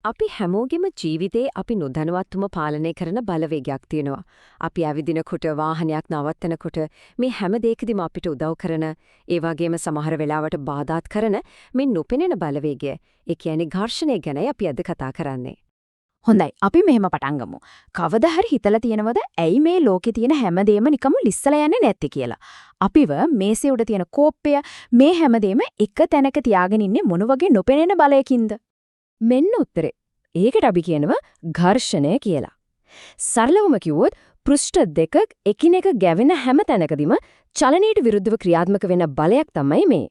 අපි හැමෝගෙම ජීවිතේ අපි නොදැනුවත්වම පාලනය කරන බලවේගයක් තියෙනවා. අපි ඇවිදිනකොට වාහනයක් නවත්තනකොට මේ හැම දෙයකදීම අපිට උදව් කරන, ඒ වගේම සමහර වෙලාවට බාධාත් කරන මේ නොපෙනෙන බලවේගය. ඒ කියන්නේ ඝර්ෂණය ගැනයි අපි අද කතා කරන්නේ. හොඳයි අපි මෙහෙම පටන් ගමු. කවදා හරි හිතලා තියෙනවද ඇයි මේ ලෝකේ තියෙන හැමදේම නිකම්ම ලිස්සලා යන්නේ නැත්තේ කියලා? අපිව මේසේ උඩ තියෙන කෝප්පය මේ හැමදේම එක තැනක තියාගෙන ඉන්නේ මොන වගේ නොපෙනෙන බලයකින්ද? මෙන්න උත්තරේ. ඒකට අපි කියනවා ඝර්ෂණය කියලා. සරලවම කිව්වොත් පෘෂ්ඨ දෙකක් එකිනෙක ගැවෙන හැම තැනකදීම චලනයට විරුද්ධව ක්‍රියාත්මක වෙන බලයක් තමයි මේ.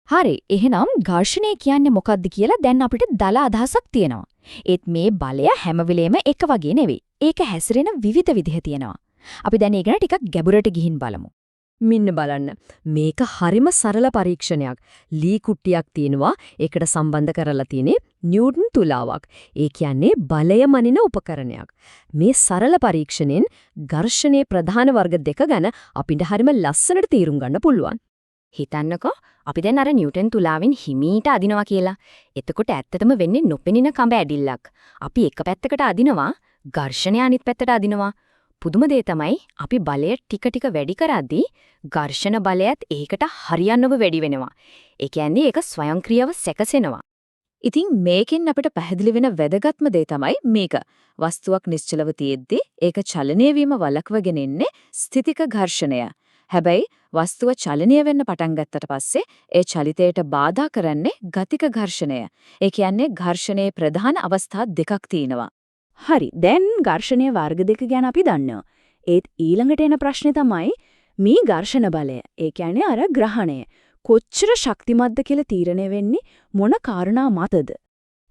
හරි එහෙනම් ඝර්ෂණය කියන්නේ මොකක්ද කියලා දැන් අපිට දල අදහසක් තියෙනවා. ඒත් මේ බලය හැම වෙලෙම එක වගේ නෙවෙයි. ඒක හැසිරෙන විවිධ විදිහ තියෙනවා. අපි දැන් ඒක ටිකක් ගැඹුරට ගිහින් බලමු. මින්න බලන්න. මේක හරිම සරල පරීක්ෂණයක්. ලී කුට්ටියක් තියෙනවා. ඒකට සම්බන්ධ කරලා තියෙන්නේ නිව්ටන් තුලාවක්. ඒ කියන්නේ බලය මනින උපකරණයක්. මේ සරල පරීක්ෂණයෙන් ඝර්ෂණයේ ප්‍රධාන වර්ග දෙක ගැන අපිට හරිම ලස්සනට තීරුම් ගන්න පුළුවන්. හිතන්නකෝ අපි දැන් අර නිව්ටන් තුලාවෙන් හිමීට අදිනවා කියලා. එතකොට ඇත්තටම වෙන්නේ නොපෙනෙන කඹ ඇදිල්ලක්. අපි එක පැත්තකට අදිනවා, ඝර්ෂණය අනිත් පැත්තට අදිනවා. පුදුම දේ තමයි අපි බලය ටික ටික වැඩි කරද්දී ඝර්ෂණ බලයත් ඒකට හරියන්නව වැඩි වෙනවා. ඒ කියන්නේ ඒක ස්වයංක්‍රීයව සැකසෙනවා. ඉතින් මේකෙන් අපිට පැහැදිලි වෙන වැදගත්ම දේ තමයි මේක. වස්තුවක් නිශ්චලව තියෙද්දී ඒක චලනය වීම වළක්වගෙන ඉන්නේ ස්ථිතික ඝර්ෂණය. හැබැයි වස්තුව චලනීය වෙන්න පටන් ගත්තට පස්සේ ඒ චලිතයට බාධා කරන්නේ ගතික ඝර්ෂණය. ඒ කියන්නේ ඝර්ෂණයේ ප්‍රධාන අවස්ථා දෙකක් තියෙනවා. හරි දැන් ඝර්ෂණයේ වර්ග දෙක ගැන අපි දන්නවා. ඒත් ඊළඟට එන ප්‍රශ්නේ තමයි මේ ඝර්ෂණ බලය. ඒ කියන්නේ අර ග්‍රහණය කොච්චර ශක්තිමත්ද කියලා තීරණය වෙන්නේ මොන කාරණා මතද?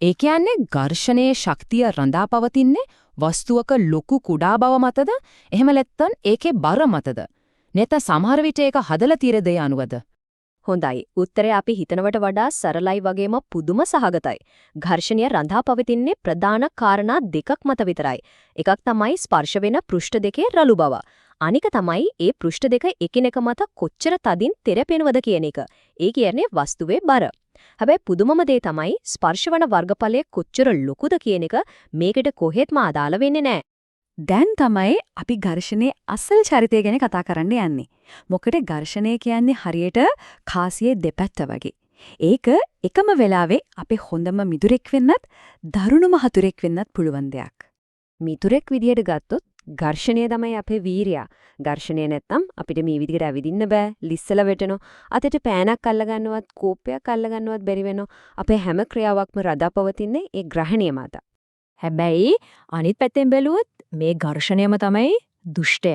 ඒ කියන්නේ ඝර්ෂණයේ ශක්තිය රඳා පවතින්නේ වස්තුවක ලොකු කුඩා බව මතද? එහෙම නැත්නම් ඒකේ බර මතද? නැත්නම් සමහර විට ඒක හදලා తీර දෙය අනුවද? හොඳයි. උත්තරය අපි හිතනවට වඩා සරලයි වගේම පුදුම සහගතයි. ඝර්ෂණය රඳා පවතින්නේ ප්‍රධාන කාරණා දෙකක් මත විතරයි. එකක් තමයි ස්පර්ශ වෙන පෘෂ්ඨ දෙකේ රළු බව. අනික තමයි ඒ පෘෂ්ඨ දෙක එකිනෙක මත කොච්චර තදින් තෙරපෙනවද කියන එක. ඒ කියන්නේ වස්තුවේ බර. හැබැයි පුදුමම දේ තමයි ස්පර්ශ වන වර්ගඵලය කොච්චර ලොකුද කියන එක මේකට කොහෙත්ම අදාළ වෙන්නේ නැහැ. දැන් තමයි අපි ඝර්ෂණයේ අසල් චරිතය ගැන කතා කරන්න යන්නේ. මොකද ඝර්ෂණය කියන්නේ හරියට කාසියේ දෙපැත්ත වගේ. ඒක එකම වෙලාවේ අපේ හොඳම මිතුරෙක් වෙන්නත්, දරුණුම හතුරෙක් වෙන්නත් පුළුවන් දෙයක්. මිතුරෙක් විදියට ගත්තොත් ඝර්ෂණය තමයි අපේ වීරයා. ඝර්ෂණය නැත්තම් අපිට මේ විදිහට ඇවිදින්න බෑ, ලිස්සලා වැටෙනවා. අතට පෑනක් අල්ල ගන්නවත්, කෝප්පයක් අල්ල ගන්නවත් බැරි වෙනවා. අපේ හැම ක්‍රියාවක්ම රඳාපවතින්නේ ඒ ග්‍රහණය මත. හැබැයි අනිත් පැත්තෙන් බැලුවොත් මේ ඝර්ෂණයම තමයි දුෂ්ටය.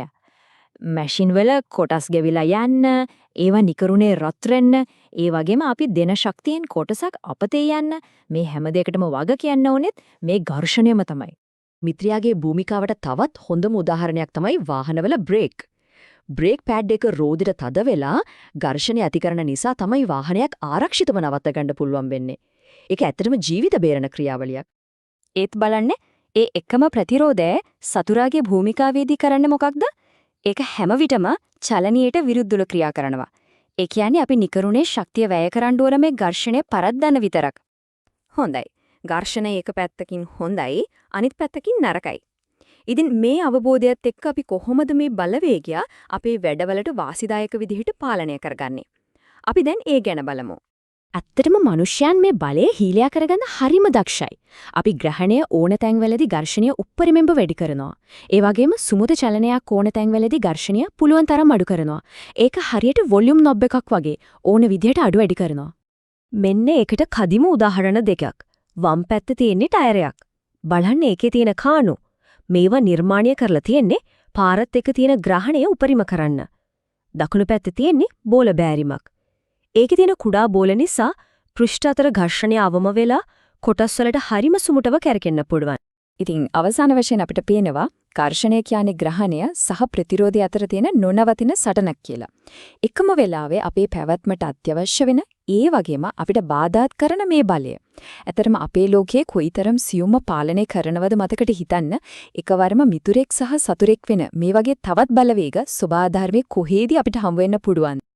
මැෂින් වල කොටස් ගෙවිලා යන්න, ඒවා නිකරුණේ රත් වෙන්න, ඒ වගේම අපි දෙන ශක්තියෙන් කොටසක් අපතේ යන්න මේ හැම දෙයකටම වග කියන්න ඕනෙත් මේ ඝර්ෂණයම තමයි. මිත්‍රයාගේ භූමිකාවට තවත් හොඳම උදාහරණයක් තමයි වාහනවල බ්‍රේක්. බ්‍රේක් පෑඩ් එක රෝදෙට තද වෙලා ඝර්ෂණය ඇති කරන නිසා තමයි වාහනයක් ආරක්ෂිතව නවත්ත ගන්න පුළුවන් වෙන්නේ. ඒක ඇත්තටම ජීවිත බේරන ක්‍රියාවලියක්. ඒත් බලන්න ඒ එකම ප්‍රතිරෝධය සතුරාගේ භූමිකාවේදී කරන්නේ මොකක්ද? ඒක හැම විටම චලනීයට විරුද්ධව ක්‍රියා කරනවා. ඒ කියන්නේ අපි නිකරුණේ ශක්තිය වැය කරන්න ඕන මේ ඝර්ෂණය පරද්දන්න විතරක්. හොඳයි. ඝර්ෂණය එක පැත්තකින් හොඳයි, අනිත් පැත්තකින් නරකයි. ඉතින් මේ අවබෝධයත් එක්ක අපි කොහොමද මේ බලවේගය අපේ වැඩවලට වාසිදායක විදිහට පාලනය කරගන්නේ? අපි දැන් ඒ ගැන බලමු. ඇත්තටම මිනිස්යන් මේ බලය හීලයා කරගන්න හරිම දක්ෂයි. අපි ග්‍රහණය ඕන තැන්වලදී ඝර්ෂණය උප්පරිමෙන්ම වැඩි කරනවා. ඒ වගේම සුමුද චලනයක් ඕන තැන්වලදී ඝර්ෂණය පුළුවන් තරම් අඩු කරනවා. ඒක හරියට වොලියුම් නොබ් එකක් වගේ ඕන විදිහට අඩු වැඩි කරනවා. මෙන්න ඒකට කදිම උදාහරණ දෙකක්. වම් පැත්තේ තියෙන ටයරයක්. බලන්න ඒකේ තියෙන කාණු. මේවා නිර්මාණය කරලා තියෙන්නේ පාරත් එක්ක තියෙන ග්‍රහණය උපරිම කරන්න. දකුණු පැත්තේ තියෙන්නේ බෝල බෑරිමක්. ඒකේ තියෙන කුඩා බෝල නිසා පෘෂ්ඨ අතර ඝර්ෂණය අවම වෙලා කොටස් වලට හරිම සුමුටව කැරකෙන්න පුළුවන්. ඉතින් අවසාන වශයෙන් අපිට පේනවා ඝර්ෂණය කියන්නේ ග්‍රහණය සහ ප්‍රතිරෝධය අතර තියෙන නොනවතින සටනක් කියලා. එකම වෙලාවේ අපේ පැවැත්මට අත්‍යවශ්‍ය වෙන ඒ වගේම අපිට බාධාත් කරන මේ බලය. ඇතරම අපේ ලෝකයේ කොයිතරම් සියුම්ව පාලනය කරනවද මතකට හිතන්න. එකවරම මිතුරෙක් සහ සතුරෙක් වෙන මේ වගේ තවත් බලවේග ස්වභාවධර්මයේ කොහේදී අපිට හම් වෙන්න පුළුවන්.